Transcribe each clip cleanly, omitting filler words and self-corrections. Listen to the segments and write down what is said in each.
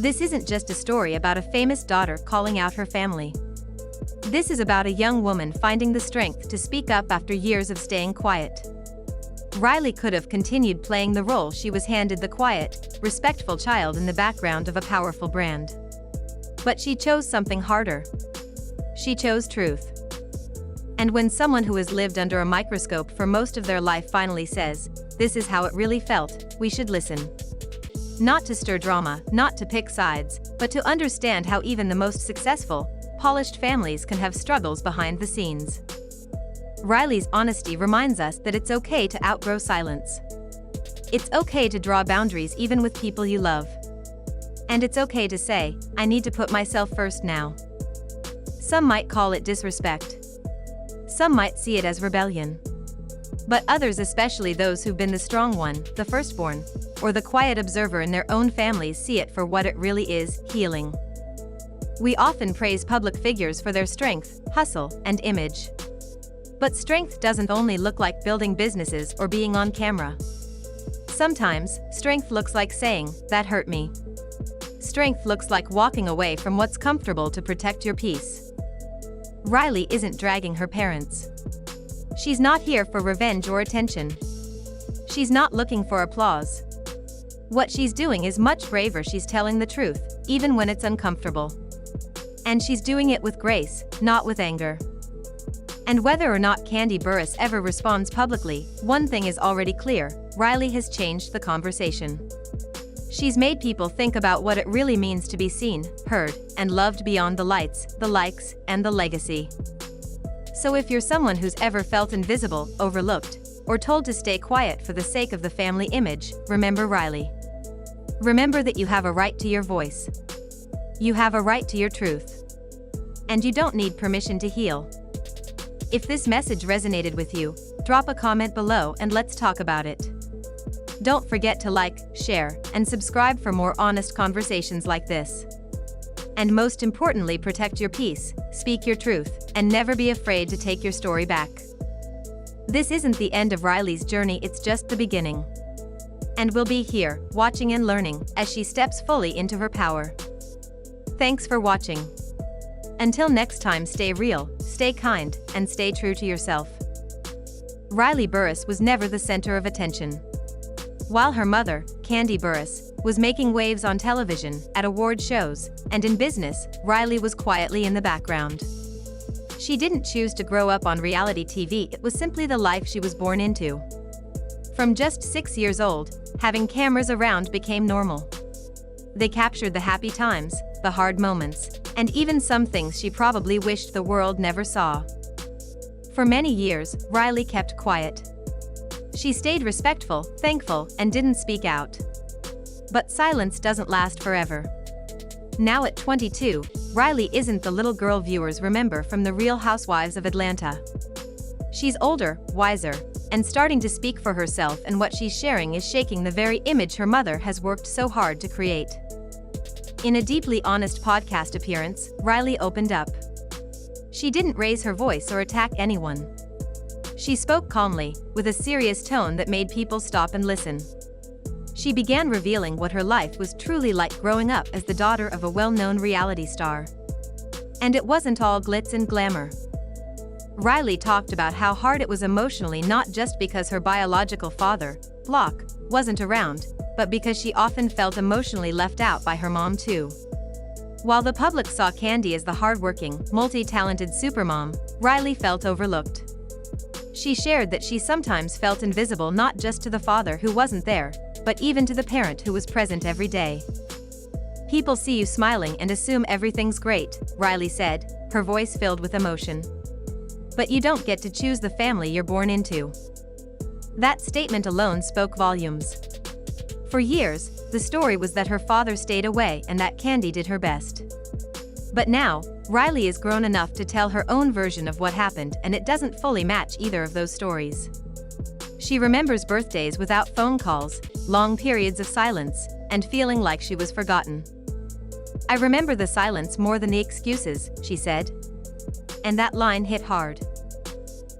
This isn't just a story about a famous daughter calling out her family. This is about a young woman finding the strength to speak up after years of staying quiet. Riley could have continued playing the role she was handed, the quiet, respectful child in the background of a powerful brand. But she chose something harder. She chose truth. And when someone who has lived under a microscope for most of their life finally says, "This is how it really felt," we should listen. Not to stir drama, not to pick sides, but to understand how even the most successful, polished families can have struggles behind the scenes. Riley's honesty reminds us that it's okay to outgrow silence. It's okay to draw boundaries even with people you love. And it's okay to say, "I need to put myself first now." Some might call it disrespect. Some might see it as rebellion. But others, especially those who've been the strong one, the firstborn, or the quiet observer in their own families, see it for what it really is: healing. We often praise public figures for their strength, hustle, and image. But strength doesn't only look like building businesses or being on camera. Sometimes, strength looks like saying, "That hurt me." Strength looks like walking away from what's comfortable to protect your peace. Riley isn't dragging her parents. She's not here for revenge or attention. She's not looking for applause. What she's doing is much braver. She's telling the truth, even when it's uncomfortable. And she's doing it with grace, not with anger. And whether or not Kandi Burruss ever responds publicly, one thing is already clear: Riley has changed the conversation. She's made people think about what it really means to be seen, heard, and loved beyond the lights, the likes, and the legacy. So if you're someone who's ever felt invisible, overlooked, or told to stay quiet for the sake of the family image, remember Riley. Remember that you have a right to your voice. You have a right to your truth. And you don't need permission to heal. If this message resonated with you, drop a comment below and let's talk about it. Don't forget to like, share, and subscribe for more honest conversations like this. And most importantly, protect your peace, speak your truth, and never be afraid to take your story back. This isn't the end of Riley's journey, it's just the beginning. And we'll be here, watching and learning, as she steps fully into her power. Thanks for watching. Until next time, stay real, stay kind, and stay true to yourself. Riley Burruss was never the center of attention. While her mother, Kandi Burruss, was making waves on television, at award shows, and in business, Riley was quietly in the background. She didn't choose to grow up on reality TV, it was simply the life she was born into. From just 6 years old, having cameras around became normal. They captured the happy times, the hard moments, and even some things she probably wished the world never saw. For many years, Riley kept quiet. She stayed respectful, thankful, and didn't speak out. But silence doesn't last forever. Now at 22, Riley isn't the little girl viewers remember from the Real Housewives of Atlanta. She's older, wiser, and starting to speak for herself, and what she's sharing is shaking the very image her mother has worked so hard to create. In a deeply honest podcast appearance, Riley opened up. She didn't raise her voice or attack anyone. She spoke calmly, with a serious tone that made people stop and listen. She began revealing what her life was truly like growing up as the daughter of a well-known reality star. And it wasn't all glitz and glamour. Riley talked about how hard it was emotionally, not just because her biological father, Block, wasn't around, but because she often felt emotionally left out by her mom too. While the public saw Kandi as the hardworking, multi-talented supermom, Riley felt overlooked. She shared that she sometimes felt invisible, not just to the father who wasn't there, but even to the parent who was present every day. "People see you smiling and assume everything's great," Riley said, her voice filled with emotion. "But you don't get to choose the family you're born into." That statement alone spoke volumes. For years, the story was that her father stayed away and that Kandi did her best. But now, Riley is grown enough to tell her own version of what happened, and it doesn't fully match either of those stories. She remembers birthdays without phone calls, long periods of silence, and feeling like she was forgotten. "I remember the silence more than the excuses," she said. And that line hit hard.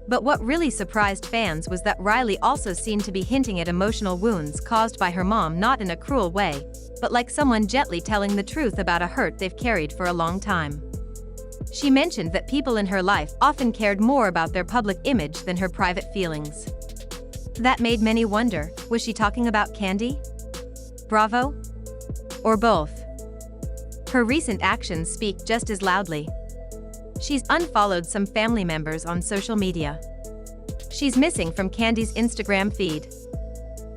But what really surprised fans was that Riley also seemed to be hinting at emotional wounds caused by her mom, not in a cruel way, but like someone gently telling the truth about a hurt they've carried for a long time. She mentioned that people in her life often cared more about their public image than her private feelings. That made many wonder, was she talking about Kandi? Bravo? Or both? Her recent actions speak just as loudly. She's unfollowed some family members on social media. She's missing from Kandi's Instagram feed.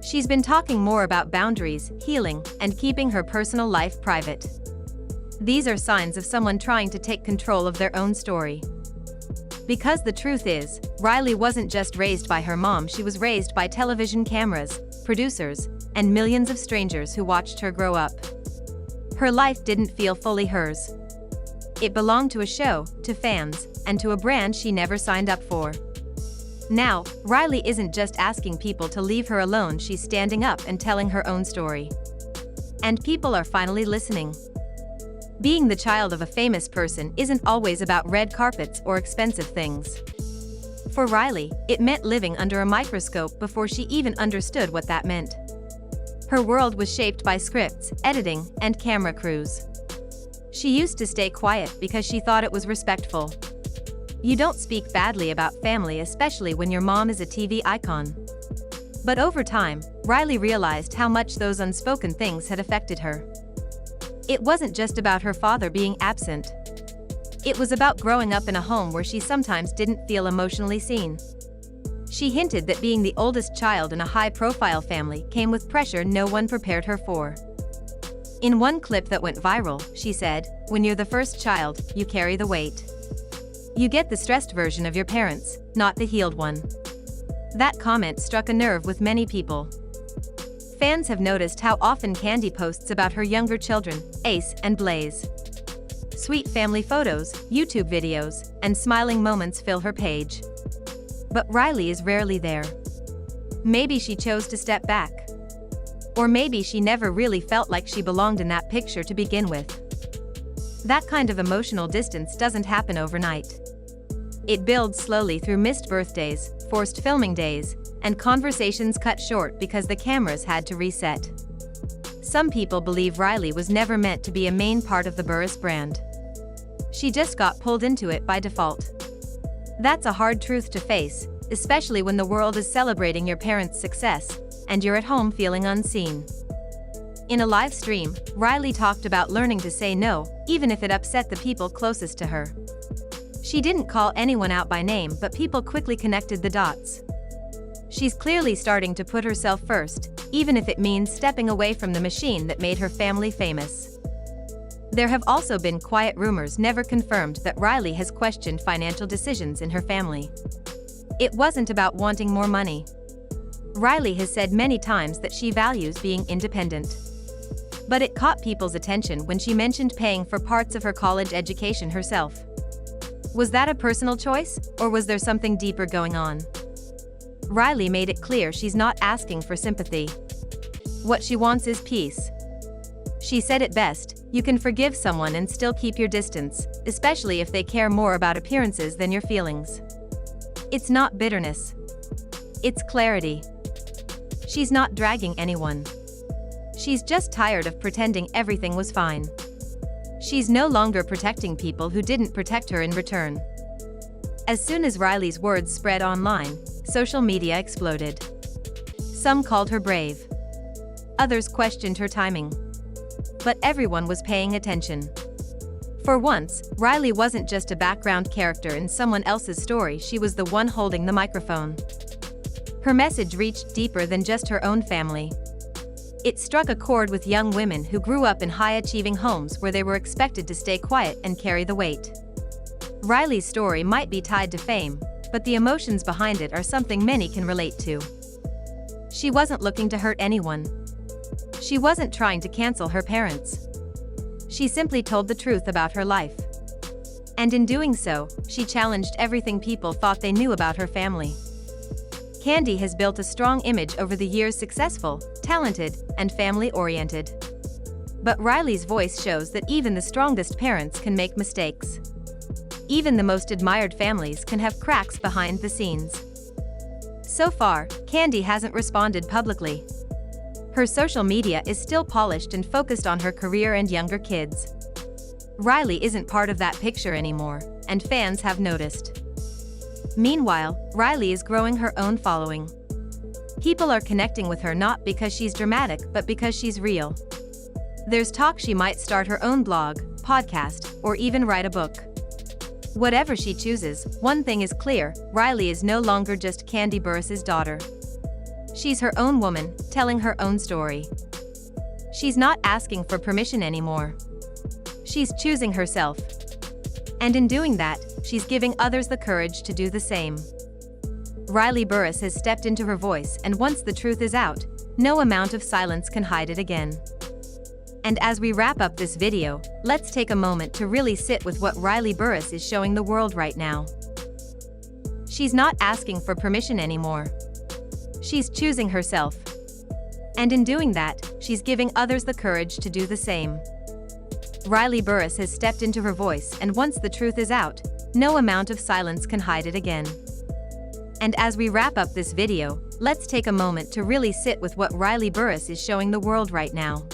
She's been talking more about boundaries, healing, and keeping her personal life private. These are signs of someone trying to take control of their own story. Because the truth is, Riley wasn't just raised by her mom, she was raised by television cameras, producers, and millions of strangers who watched her grow up. Her life didn't feel fully hers. It belonged to a show, to fans, and to a brand she never signed up for. Now, Riley isn't just asking people to leave her alone, she's standing up and telling her own story. And people are finally listening. Being the child of a famous person isn't always about red carpets or expensive things. For Riley, it meant living under a microscope before she even understood what that meant. Her world was shaped by scripts, editing, and camera crews. She used to stay quiet because she thought it was respectful. You don't speak badly about family, especially when your mom is a TV icon. But over time, Riley realized how much those unspoken things had affected her. It wasn't just about her father being absent. It was about growing up in a home where she sometimes didn't feel emotionally seen. She hinted that being the oldest child in a high-profile family came with pressure no one prepared her for. In one clip that went viral, she said, "When you're the first child, you carry the weight. You get the stressed version of your parents, not the healed one." That comment struck a nerve with many people. Fans have noticed how often Kandi posts about her younger children, Ace and Blaze. Sweet family photos, YouTube videos, and smiling moments fill her page. But Riley is rarely there. Maybe she chose to step back. Or maybe she never really felt like she belonged in that picture to begin with. That kind of emotional distance doesn't happen overnight. It builds slowly through missed birthdays, forced filming days, and conversations cut short because the cameras had to reset. Some people believe Riley was never meant to be a main part of the Burruss brand. She just got pulled into it by default. That's a hard truth to face, especially when the world is celebrating your parents' success, and you're at home feeling unseen. In a live stream, Riley talked about learning to say no, even if it upset the people closest to her. She didn't call anyone out by name, but people quickly connected the dots. She's clearly starting to put herself first, even if it means stepping away from the machine that made her family famous. There have also been quiet rumors, never confirmed, that Riley has questioned financial decisions in her family. It wasn't about wanting more money. Riley has said many times that she values being independent. But it caught people's attention when she mentioned paying for parts of her college education herself. Was that a personal choice, or was there something deeper going on? Riley made it clear she's not asking for sympathy. What she wants is peace. She said it best, you can forgive someone and still keep your distance, especially if they care more about appearances than your feelings. It's not bitterness. It's clarity. She's not dragging anyone. She's just tired of pretending everything was fine. She's no longer protecting people who didn't protect her in return. As soon as Riley's words spread online, social media exploded. Some called her brave. Others questioned her timing. But everyone was paying attention. For once, Riley wasn't just a background character in someone else's story, she was the one holding the microphone. Her message reached deeper than just her own family. It struck a chord with young women who grew up in high-achieving homes where they were expected to stay quiet and carry the weight. Riley's story might be tied to fame, but the emotions behind it are something many can relate to. She wasn't looking to hurt anyone. She wasn't trying to cancel her parents. She simply told the truth about her life. And in doing so, she challenged everything people thought they knew about her family. Kandi has built a strong image over the years, successful, talented, and family-oriented. But Riley's voice shows that even the strongest parents can make mistakes. Even the most admired families can have cracks behind the scenes. So far, Kandi hasn't responded publicly. Her social media is still polished and focused on her career and younger kids. Riley isn't part of that picture anymore, and fans have noticed. Meanwhile, Riley is growing her own following. People are connecting with her not because she's dramatic but because she's real. There's talk she might start her own blog, podcast, or even write a book. Whatever she chooses, one thing is clear: Riley is no longer just Kandi Burruss's daughter. She's her own woman, telling her own story. She's not asking for permission anymore. She's choosing herself. And in doing that, she's giving others the courage to do the same. Riley Burruss has stepped into her voice, and once the truth is out, no amount of silence can hide it again. And as we wrap up this video, let's take a moment to really sit with what Riley Burruss is showing the world right now. She's not asking for permission anymore. She's choosing herself. And in doing that, she's giving others the courage to do the same. Riley Burruss has stepped into her voice, and once the truth is out, no amount of silence can hide it again. And as we wrap up this video, let's take a moment to really sit with what Riley Burruss is showing the world right now.